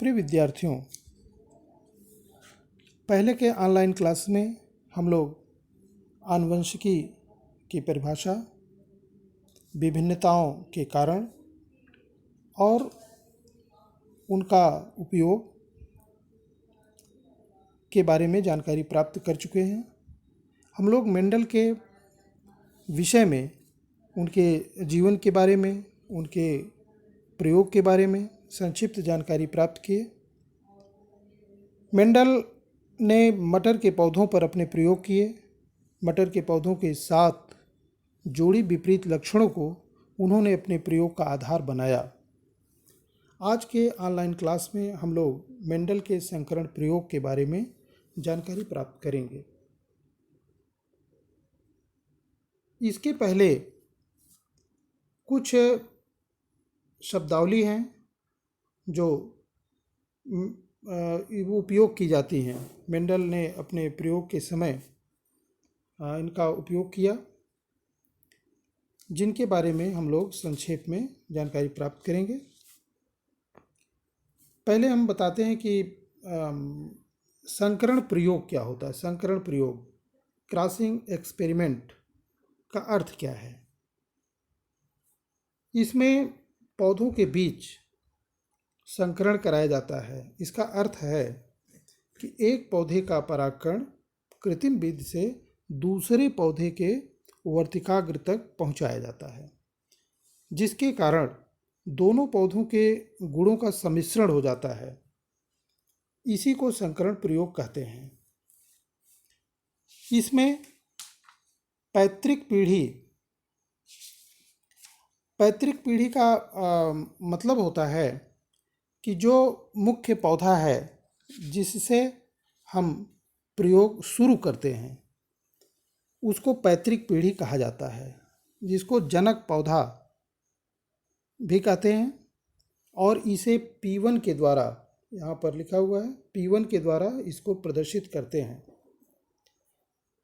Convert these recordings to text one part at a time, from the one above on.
प्रिय विद्यार्थियों, पहले के ऑनलाइन क्लास में हम लोग आनुवंशिकी की परिभाषा, विभिन्नताओं के कारण और उनका उपयोग के बारे में जानकारी प्राप्त कर चुके हैं। हम लोग मेंडल के विषय में, उनके जीवन के बारे में, उनके प्रयोग के बारे में संक्षिप्त जानकारी प्राप्त किए। मेंडल ने मटर के पौधों पर अपने प्रयोग किए। मटर के पौधों के साथ जोड़ी विपरीत लक्षणों को उन्होंने अपने प्रयोग का आधार बनाया। आज के ऑनलाइन क्लास में हम लोग मेंडल के संकरण प्रयोग के बारे में जानकारी प्राप्त करेंगे। इसके पहले कुछ शब्दावली हैं जो उपयोग की जाती हैं। मेंडल ने अपने प्रयोग के समय इनका उपयोग किया, जिनके बारे में हम लोग संक्षेप में जानकारी प्राप्त करेंगे। पहले हम बताते हैं कि संकरण प्रयोग क्या होता है। संकरण प्रयोग, क्रॉसिंग एक्सपेरिमेंट का अर्थ क्या है। इसमें पौधों के बीच संकरण कराया जाता है। इसका अर्थ है कि एक पौधे का परागकण कृत्रिम विधि से दूसरे पौधे के वर्तिकाग्र तक पहुंचाया जाता है, जिसके कारण दोनों पौधों के गुणों का सम्मिश्रण हो जाता है। इसी को संकरण प्रयोग कहते हैं। इसमें पैतृक पीढ़ी का मतलब होता है कि जो मुख्य पौधा है जिससे हम प्रयोग शुरू करते हैं, उसको पैतृक पीढ़ी कहा जाता है, जिसको जनक पौधा भी कहते हैं। और इसे P1 के द्वारा, यहाँ पर लिखा हुआ है, P1 के द्वारा इसको प्रदर्शित करते हैं।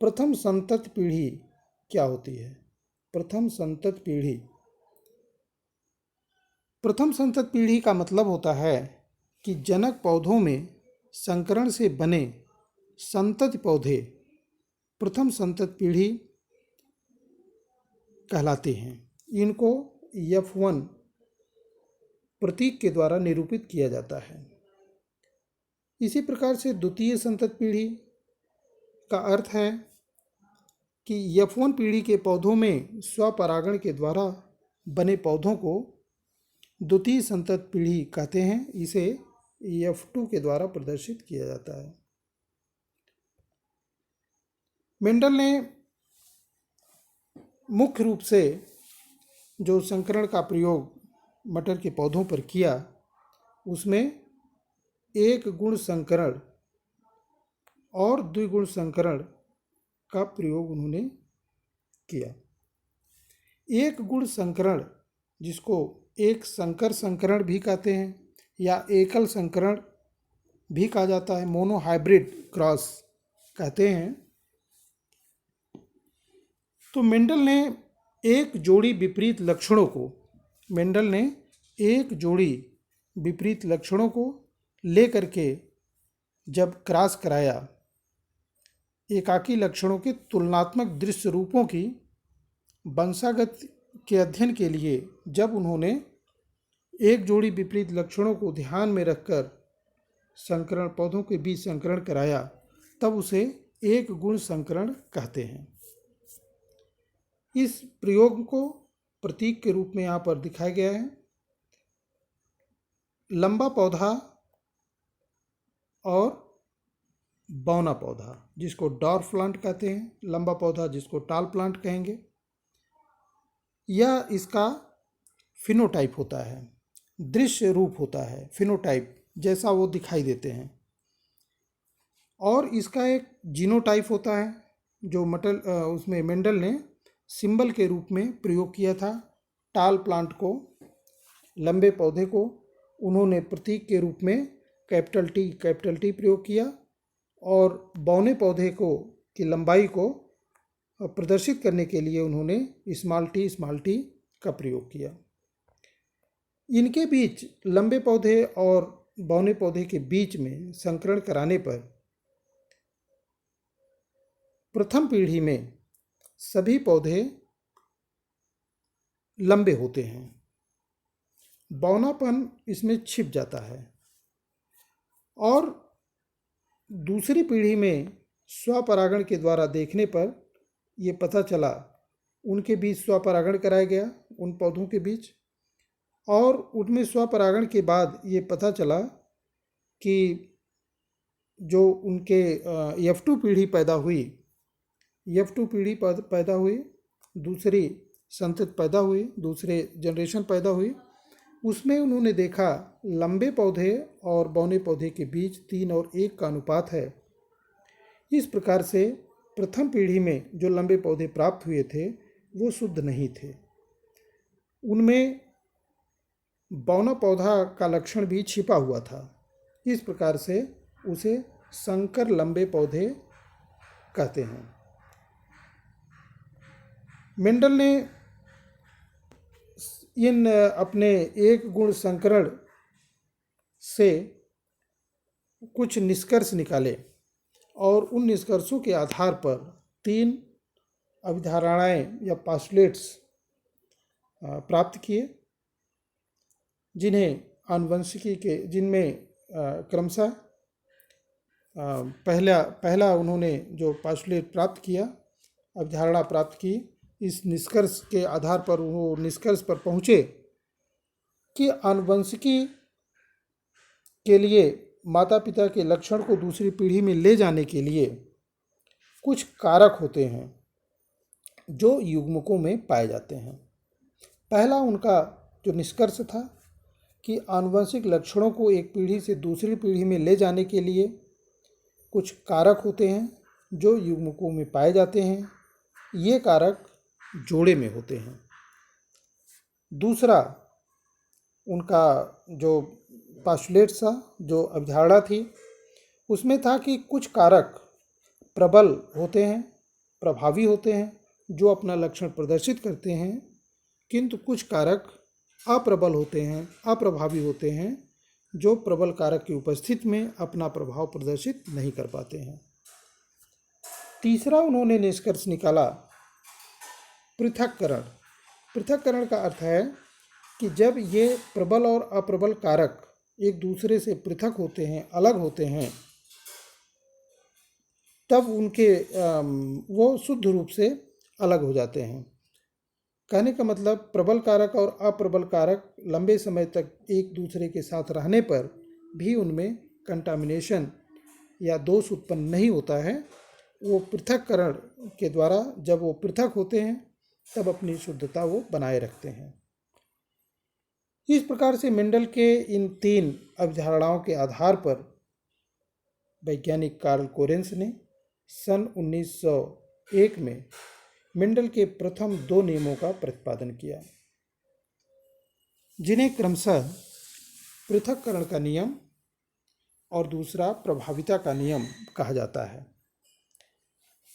प्रथम संतत पीढ़ी क्या होती है। प्रथम संतत पीढ़ी का मतलब होता है कि जनक पौधों में संकरण से बने संतत पौधे प्रथम संतत पीढ़ी कहलाते हैं। इनको F1 प्रतीक के द्वारा निरूपित किया जाता है। इसी प्रकार से द्वितीय संतत पीढ़ी का अर्थ है कि F1 पीढ़ी के पौधों में स्वपरागण के द्वारा बने पौधों को द्वितीय संतत पीढ़ी कहते हैं। इसे F2 के द्वारा प्रदर्शित किया जाता है। मेंडल ने मुख्य रूप से जो संकरण का प्रयोग मटर के पौधों पर किया, उसमें एक गुण संकरण और द्विगुण संकरण का प्रयोग उन्होंने किया। एक गुण संकरण, जिसको एक संकर संकरण भी कहते हैं या एकल संकरण भी कहा जाता है, मोनोहाइब्रिड क्रॉस कहते हैं। तो मेंडल ने एक जोड़ी विपरीत लक्षणों को लेकर के जब क्रॉस कराया, एकाकी लक्षणों के तुलनात्मक दृश्य रूपों की वंशागत के अध्ययन के लिए जब उन्होंने एक जोड़ी विपरीत लक्षणों को ध्यान में रखकर संकरण, पौधों के बीच संकरण कराया, तब उसे एक गुण संकरण कहते हैं। इस प्रयोग को प्रतीक के रूप में यहाँ पर दिखाया गया है। लंबा पौधा और बौना पौधा, जिसको डॉर्फ प्लांट कहते हैं, लंबा पौधा जिसको टाल प्लांट कहेंगे। यह इसका फिनोटाइप होता है, दृश्य रूप होता है, फिनोटाइप जैसा वो दिखाई देते हैं। और इसका एक जीनोटाइप होता है जो उसमें मेंडल ने सिंबल के रूप में प्रयोग किया था। टाल प्लांट को, लंबे पौधे को उन्होंने प्रतीक के रूप में कैपिटल टी प्रयोग किया, और बौने पौधे को की लंबाई को प्रदर्शित करने के लिए उन्होंने स्मॉल टी का प्रयोग किया। इनके बीच, लंबे पौधे और बौने पौधे के बीच में संकरण कराने पर प्रथम पीढ़ी में सभी पौधे लंबे होते हैं, बौनापन इसमें छिप जाता है। और दूसरी पीढ़ी में स्वपरागण के द्वारा देखने पर ये पता चला, उनके बीच स्वपरागण कराया गया उन पौधों के बीच, और उनमें स्वपरागण के बाद ये पता चला कि जो उनके F2 पीढ़ी पैदा हुई, F2 पीढ़ी पैदा हुई, दूसरी संतति पैदा हुई, दूसरे जनरेशन पैदा हुई, उसमें उन्होंने देखा लंबे पौधे और बौने पौधे के बीच 3 और 1 का अनुपात है। इस प्रकार से प्रथम पीढ़ी में जो लंबे पौधे प्राप्त हुए थे वो शुद्ध नहीं थे, उनमें बौना पौधा का लक्षण भी छिपा हुआ था। इस प्रकार से उसे संकर लंबे पौधे कहते हैं। मेंडल ने इन अपने एक गुण संकरण से कुछ निष्कर्ष निकाले और उन निष्कर्षों के आधार पर 3 अवधारणाएं या पास्टुलेट्स प्राप्त किए, जिन्हें आनुवंशिकी के जिनमें क्रमशः पहला उन्होंने जो पास्टुलेट प्राप्त किया, अवधारणा प्राप्त की, इस निष्कर्ष के आधार पर वो निष्कर्ष पर पहुँचे कि आनुवंशिकी के लिए माता पिता के लक्षण को दूसरी पीढ़ी में ले जाने के लिए कुछ कारक होते हैं जो युग्मकों में पाए जाते हैं। पहला उनका जो निष्कर्ष था कि आनुवंशिक लक्षणों को एक पीढ़ी से दूसरी पीढ़ी में ले जाने के लिए कुछ कारक होते हैं जो युग्मकों में पाए जाते हैं। ये कारक जोड़े में होते हैं। दूसरा उनका जो पास्टुलेट था, जो अवधारणा थी, उसमें था कि कुछ कारक प्रबल होते हैं, प्रभावी होते हैं, जो अपना लक्षण प्रदर्शित करते हैं, किंतु कुछ कारक अप्रबल होते हैं, अप्रभावी होते हैं, जो प्रबल कारक की उपस्थिति में अपना प्रभाव प्रदर्शित नहीं कर पाते हैं। तीसरा उन्होंने निष्कर्ष निकाला पृथक्करण। पृथक्करण का अर्थ है कि जब ये प्रबल और अप्रबल कारक एक दूसरे से पृथक होते हैं, अलग होते हैं, तब उनके वो शुद्ध रूप से अलग हो जाते हैं। कहने का मतलब प्रबल कारक और अप्रबल कारक लंबे समय तक एक दूसरे के साथ रहने पर भी उनमें कंटामिनेशन या दोष उत्पन्न नहीं होता है। वो पृथक्करण के द्वारा जब वो पृथक होते हैं तब अपनी शुद्धता वो बनाए रखते हैं। इस प्रकार से मेंडल के इन 3 अवधारणाओं के आधार पर वैज्ञानिक कार्ल कोरेंस ने सन 1901 में मेंडल के प्रथम 2 नियमों का प्रतिपादन किया, जिन्हें क्रमशः पृथक्करण का नियम और दूसरा प्रभाविता का नियम कहा जाता है।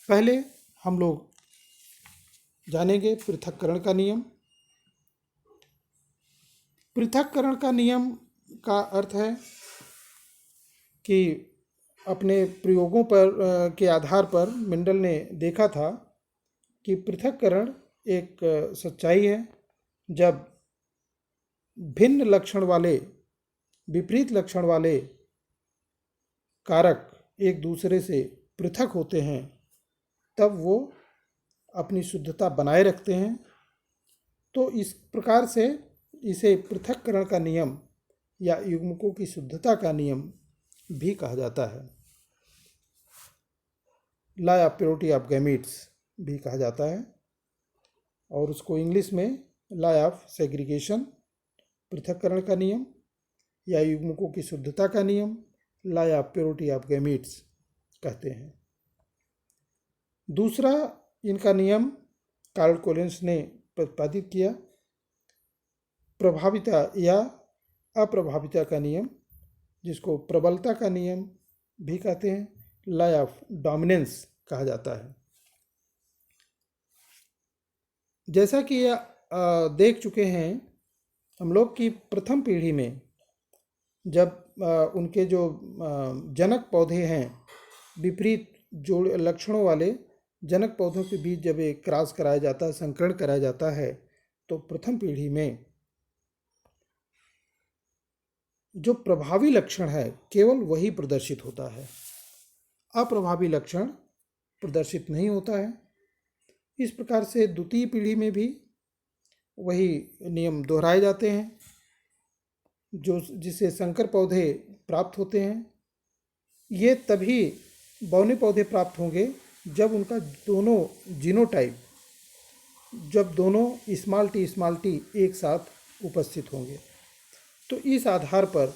पहले हम लोग जानेंगे पृथक्करण का नियम। पृथक्करण का नियम का अर्थ है कि अपने प्रयोगों पर के आधार पर मेंडल ने देखा था कि पृथक्करण एक सच्चाई है जब भिन्न लक्षण वाले, विपरीत लक्षण वाले कारक एक दूसरे से पृथक होते हैं, तब वो अपनी शुद्धता बनाए रखते हैं। तो इस प्रकार से इसे पृथक्करण का नियम या युग्मकों की शुद्धता का नियम भी कहा जाता है। Law of purity of gametes भी कहा जाता है, और उसको इंग्लिश में लॉ ऑफ सेग्रीगेशन, पृथक्करण का नियम या युग्मकों की शुद्धता का नियम, law of purity of gametes कहते हैं। दूसरा इनका नियम कार्ल कोलिन्स ने प्रतिपादित किया, प्रभाविता या अप्रभाविता का नियम, जिसको प्रबलता का नियम भी कहते हैं, लॉ ऑफ डोमिनेंस कहा जाता है। जैसा कि देख चुके हैं हम लोग कि प्रथम पीढ़ी में जब उनके जो जनक पौधे हैं, विपरीत जोड़ लक्षणों वाले जनक पौधों के बीच जब एक क्रॉस कराया जाता है, संकरण कराया जाता है, तो प्रथम पीढ़ी में जो प्रभावी लक्षण है केवल वही प्रदर्शित होता है, अप्रभावी लक्षण प्रदर्शित नहीं होता है। इस प्रकार से द्वितीय पीढ़ी में भी वही नियम दोहराए जाते हैं, जो जिससे संकर पौधे प्राप्त होते हैं। ये तभी बौने पौधे प्राप्त होंगे जब उनका दोनों जीनोटाइप, जब दोनों स्मॉल टी एक साथ उपस्थित होंगे। तो इस आधार पर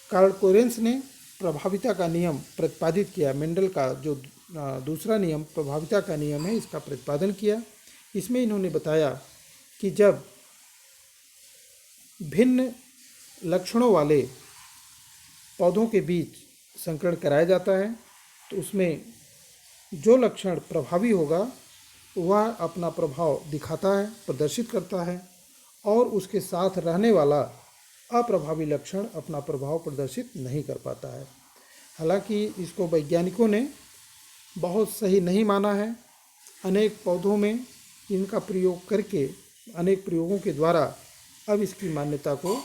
कार्ल कोरेंस ने प्रभाविता का नियम प्रतिपादित किया। मेंडल का जो दूसरा नियम प्रभाविता का नियम है, इसका प्रतिपादन किया। इसमें इन्होंने बताया कि जब भिन्न लक्षणों वाले पौधों के बीच संकरण कराया जाता है तो उसमें जो लक्षण प्रभावी होगा वह अपना प्रभाव दिखाता है, प्रदर्शित करता है, और उसके साथ रहने वाला अप्रभावी लक्षण अपना प्रभाव प्रदर्शित नहीं कर पाता है। हालांकि इसको वैज्ञानिकों ने बहुत सही नहीं माना है। अनेक पौधों में इनका प्रयोग करके, अनेक प्रयोगों के द्वारा अब इसकी मान्यता को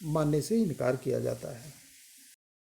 मानने से इनकार किया जाता है।